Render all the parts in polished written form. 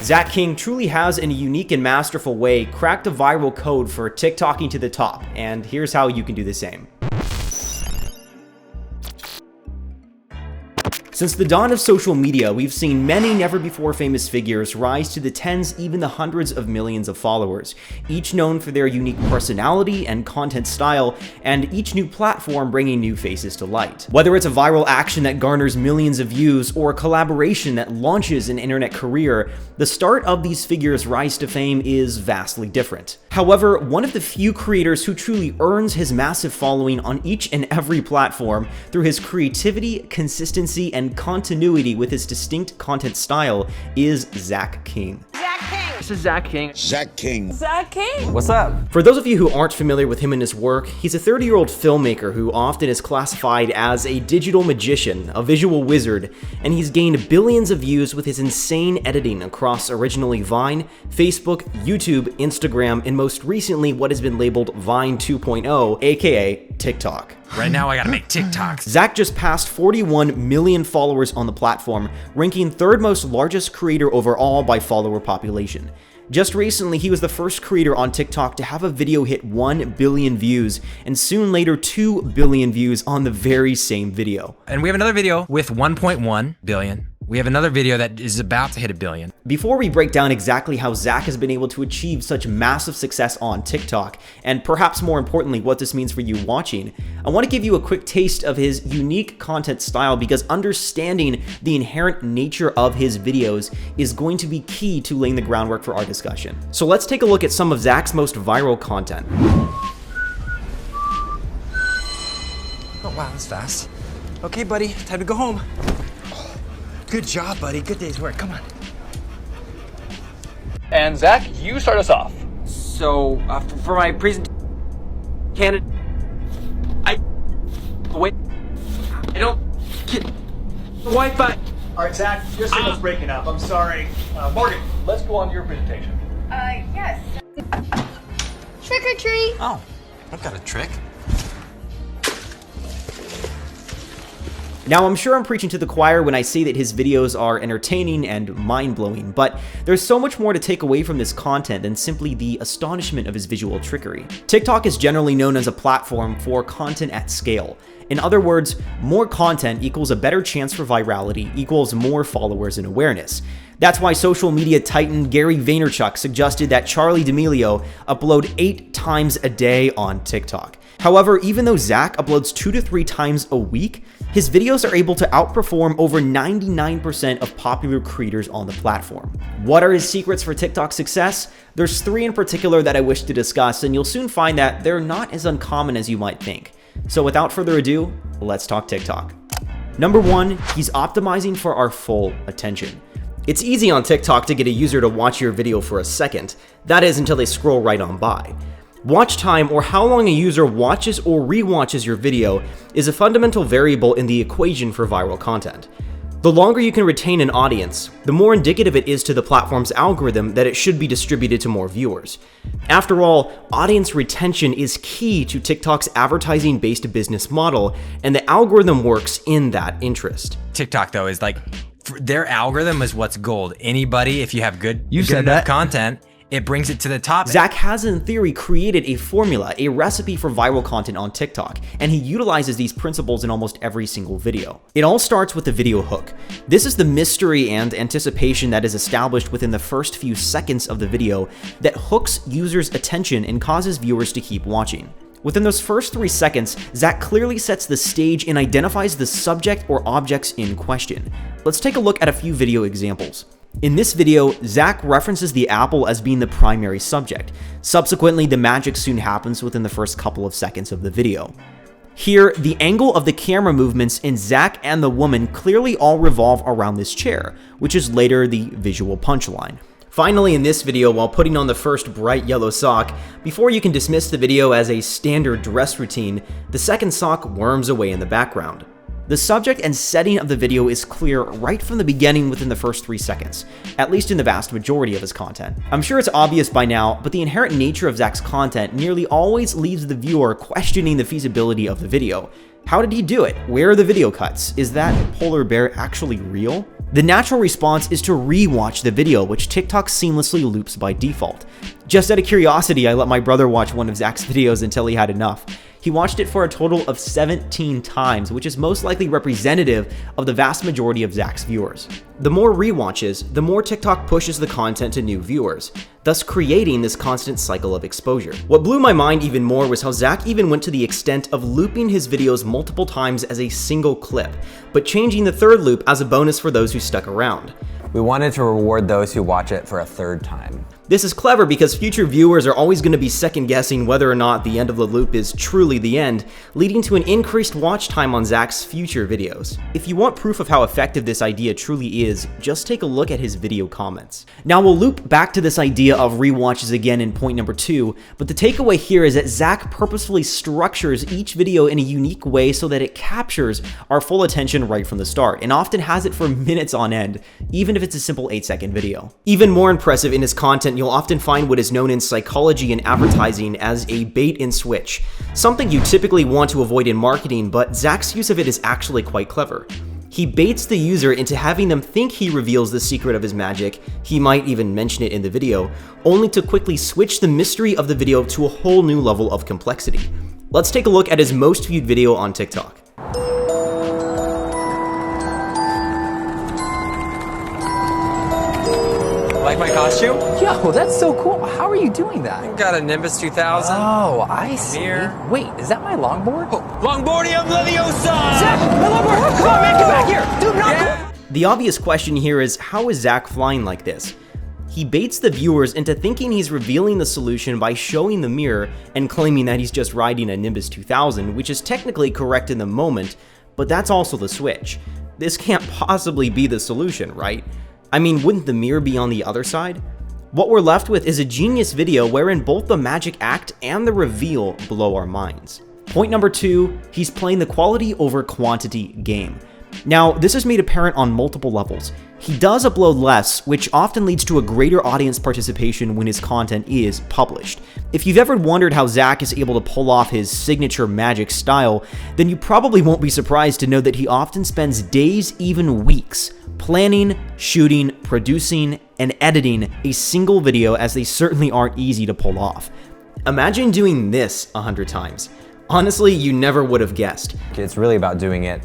Zach King truly has, in a unique and masterful way, cracked a viral code for TikToking to the top, and here's how you can do the same. Since the dawn of social media, we've seen many never-before-famous figures rise to the tens, even the hundreds of millions of followers, each known for their unique personality and content style, and each new platform bringing new faces to light. Whether it's a viral action that garners millions of views or a collaboration that launches an internet career, the start of these figures' rise to fame is vastly different. However, one of the few creators who truly earns his massive following on each and every platform through his creativity, consistency, and continuity with his distinct content style is Zach King. This is Zach King. Zach King. Zach King. What's up? For those of you who aren't familiar with him and his work, he's a 30-year-old filmmaker who often is classified as a digital magician, a visual wizard, and he's gained billions of views with his insane editing across originally Vine, Facebook, YouTube, Instagram, and most recently what has been labeled Vine 2.0, aka TikTok. Right now I gotta make TikToks. Zach just passed 41 million followers on the platform, ranking third most largest creator overall by follower population. Just recently, he was the first creator on TikTok to have a video hit 1 billion views, and soon later 2 billion views on the very same video. And we have another video with 1.1 billion. We have another video that is about to hit 1 billion. Before we break down exactly how Zach has been able to achieve such massive success on TikTok, and perhaps more importantly what this means for you watching, I want to give you a quick taste of his unique content style, because understanding the inherent nature of his videos is going to be key to laying the groundwork for our discussion. So let's take a look at some of Zach's most viral content. Oh wow, that's fast. Okay buddy, time to go home. Good job, buddy. Good day's work. Come on. And Zach, you start us off. So, for my presentation, wait, I don't get the Wi-Fi. All right, Zach, your signal's breaking up. I'm sorry. Morgan, let's go on to your presentation. Yes. Trick or treat. Oh, I've got a trick. Now, I'm sure I'm preaching to the choir when I say that his videos are entertaining and mind-blowing, but there's so much more to take away from this content than simply the astonishment of his visual trickery. TikTok is generally known as a platform for content at scale. In other words, more content equals a better chance for virality equals more followers and awareness. That's why social media titan Gary Vaynerchuk suggested that Charli D'Amelio upload 8 times a day on TikTok. However, even though Zach uploads 2 to 3 times a week, his videos are able to outperform over 99% of popular creators on the platform. What are his secrets for TikTok success? There's 3 in particular that I wish to discuss, and you'll soon find that they're not as uncommon as you might think. So without further ado, let's talk TikTok. Number 1, he's optimizing for our full attention. It's easy on TikTok to get a user to watch your video for a second. That is, until they scroll right on by. Watch time, or how long a user watches or rewatches your video, is a fundamental variable in the equation for viral content. The longer you can retain an audience, the more indicative it is to the platform's algorithm that it should be distributed to more viewers. After all, audience retention is key to TikTok's advertising-based business model, and the algorithm works in that interest. TikTok though is like, their algorithm is what's gold. Anybody, if you have good enough content, it brings it to the top. Zach has, in theory, created a formula, a recipe for viral content on TikTok, and he utilizes these principles in almost every single video. It all starts with the video hook. This is the mystery and anticipation that is established within the first few seconds of the video that hooks users' attention and causes viewers to keep watching. Within those first 3 seconds, Zach clearly sets the stage and identifies the subject or objects in question. Let's take a look at a few video examples. In this video, Zach references the apple as being the primary subject. Subsequently, the magic soon happens within the first couple of seconds of the video. Here, the angle of the camera movements in Zach and the woman clearly all revolve around this chair, which is later the visual punchline. Finally, in this video, while putting on the first bright yellow sock, before you can dismiss the video as a standard dress routine, the second sock worms away in the background. The subject and setting of the video is clear right from the beginning within the first 3 seconds, at least in the vast majority of his content. I'm sure it's obvious by now, but the inherent nature of Zach's content nearly always leaves the viewer questioning the feasibility of the video. How did he do it? Where are the video cuts? Is that polar bear actually real? The natural response is to rewatch the video, which TikTok seamlessly loops by default. Just out of curiosity, I let my brother watch one of Zach's videos until he had enough. He watched it for a total of 17 times, which is most likely representative of the vast majority of Zach's viewers. The more rewatches, the more TikTok pushes the content to new viewers, thus creating this constant cycle of exposure. What blew my mind even more was how Zach even went to the extent of looping his videos multiple times as a single clip, but changing the third loop as a bonus for those who stuck around. We wanted to reward those who watch it for a third time. This is clever because future viewers are always going to be second guessing whether or not the end of the loop is truly the end, leading to an increased watch time on Zach's future videos. If you want proof of how effective this idea truly is, just take a look at his video comments. Now we'll loop back to this idea of rewatches again in point number 2, but the takeaway here is that Zach purposefully structures each video in a unique way so that it captures our full attention right from the start, and often has it for minutes on end, even if it's a simple 8-second video. Even more impressive in his content, you'll often find what is known in psychology and advertising as a bait and switch, something you typically want to avoid in marketing, but Zach's use of it is actually quite clever. He baits the user into having them think he reveals the secret of his magic, he might even mention it in the video, only to quickly switch the mystery of the video to a whole new level of complexity. Let's take a look at his most viewed video on TikTok. Like my costume? Yo, that's so cool. How are you doing that? Got a Nimbus 2000. Oh, I see. Mirror. Wait, is that my longboard? Longboardium Leviosa! Zach, my longboard! Come on, man, get back here! Dude, not cool! The obvious question here is, how is Zach flying like this? He baits the viewers into thinking he's revealing the solution by showing the mirror and claiming that he's just riding a Nimbus 2000, which is technically correct in the moment, but that's also the switch. This can't possibly be the solution, right? I mean, wouldn't the mirror be on the other side? What we're left with is a genius video wherein both the magic act and the reveal blow our minds. Point number 2, he's playing the quality over quantity game. Now, this is made apparent on multiple levels. He does upload less, which often leads to a greater audience participation when his content is published. If you've ever wondered how Zach is able to pull off his signature magic style, then you probably won't be surprised to know that he often spends days, even weeks, planning, shooting, producing, and editing a single video, as they certainly aren't easy to pull off. Imagine doing this 100 times. Honestly, you never would have guessed. It's really about doing it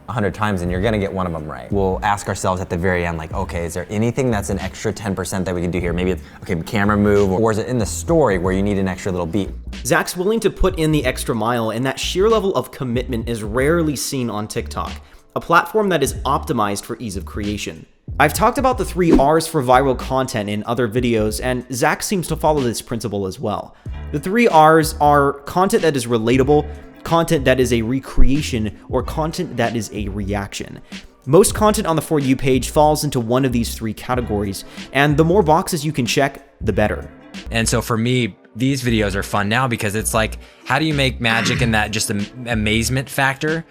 100 times and you're gonna get one of them right. We'll ask ourselves at the very end, like, okay, is there anything that's an extra 10% that we can do here? Maybe it's, okay, camera move, or is it in the story where you need an extra little beat? Zach's willing to put in the extra mile, and that sheer level of commitment is rarely seen on TikTok, a platform that is optimized for ease of creation. I've talked about the 3 R's for viral content in other videos, and Zach seems to follow this principle as well. The 3 R's are content that is relatable, content that is a recreation, or content that is a reaction. Most content on the For You page falls into one of these 3 categories, and the more boxes you can check, the better. And so for me, these videos are fun now because it's like, how do you make magic and that just amazement factor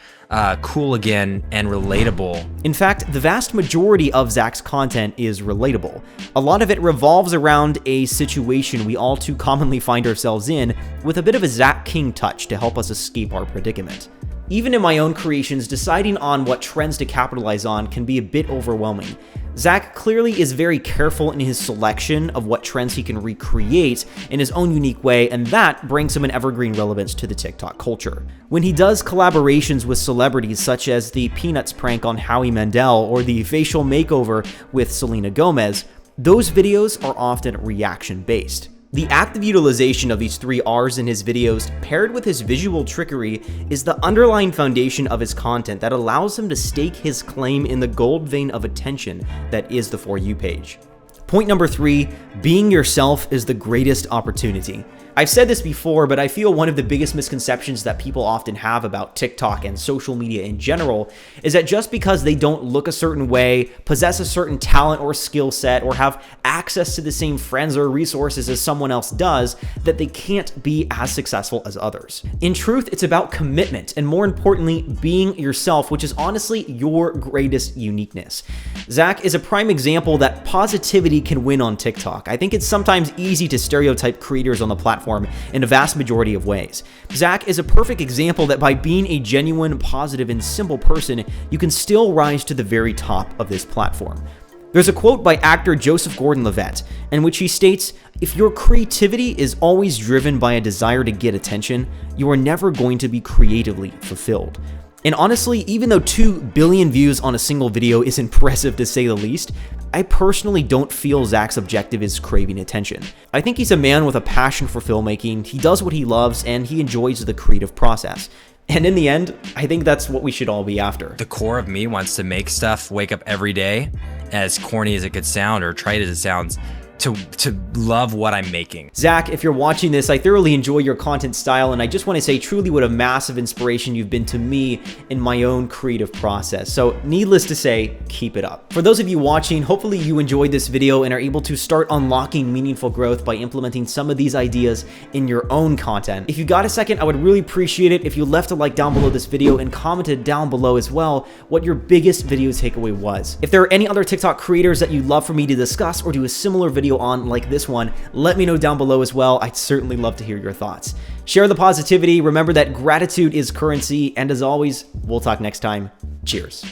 cool again and relatable? In fact, the vast majority of Zach's content is relatable. A lot of it revolves around a situation we all too commonly find ourselves in, with a bit of a Zach King touch to help us escape our predicament. Even in my own creations, deciding on what trends to capitalize on can be a bit overwhelming. Zach clearly is very careful in his selection of what trends he can recreate in his own unique way, and that brings him an evergreen relevance to the TikTok culture. When he does collaborations with celebrities such as the Peanuts prank on Howie Mandel or the facial makeover with Selena Gomez, those videos are often reaction-based. The active utilization of these 3 R's in his videos, paired with his visual trickery, is the underlying foundation of his content that allows him to stake his claim in the gold vein of attention that is the For You page. Point number 3, being yourself is the greatest opportunity. I've said this before, but I feel one of the biggest misconceptions that people often have about TikTok and social media in general is that just because they don't look a certain way, possess a certain talent or skill set, or have access to the same friends or resources as someone else does, that they can't be as successful as others. In truth, it's about commitment, and more importantly, being yourself, which is honestly your greatest uniqueness. Zach is a prime example that positivity can win on TikTok. I think it's sometimes easy to stereotype creators on the platform platform in a vast majority of ways. Zach is a perfect example that by being a genuine, positive, and simple person, you can still rise to the very top of this platform. There's a quote by actor Joseph Gordon-Levitt in which he states, "If your creativity is always driven by a desire to get attention, you are never going to be creatively fulfilled." And honestly, even though 2 billion views on a single video is impressive to say the least, I personally don't feel Zach's objective is craving attention. I think he's a man with a passion for filmmaking, he does what he loves, and he enjoys the creative process. And in the end, I think that's what we should all be after. The core of me wants to make stuff, wake up every day, as corny as it could sound or trite as it sounds, to love what I'm making. Zach, if you're watching this, I thoroughly enjoy your content style, and I just want to say truly what a massive inspiration you've been to me in my own creative process. So needless to say, keep it up. For those of you watching, hopefully you enjoyed this video and are able to start unlocking meaningful growth by implementing some of these ideas in your own content. If you got a second, I would really appreciate it if you left a like down below this video and commented down below as well what your biggest video takeaway was. If there are any other TikTok creators that you'd love for me to discuss or do a similar video on like this one, let me know down below as well. I'd certainly love to hear your thoughts. Share the positivity. Remember that gratitude is currency. And as always, we'll talk next time. Cheers.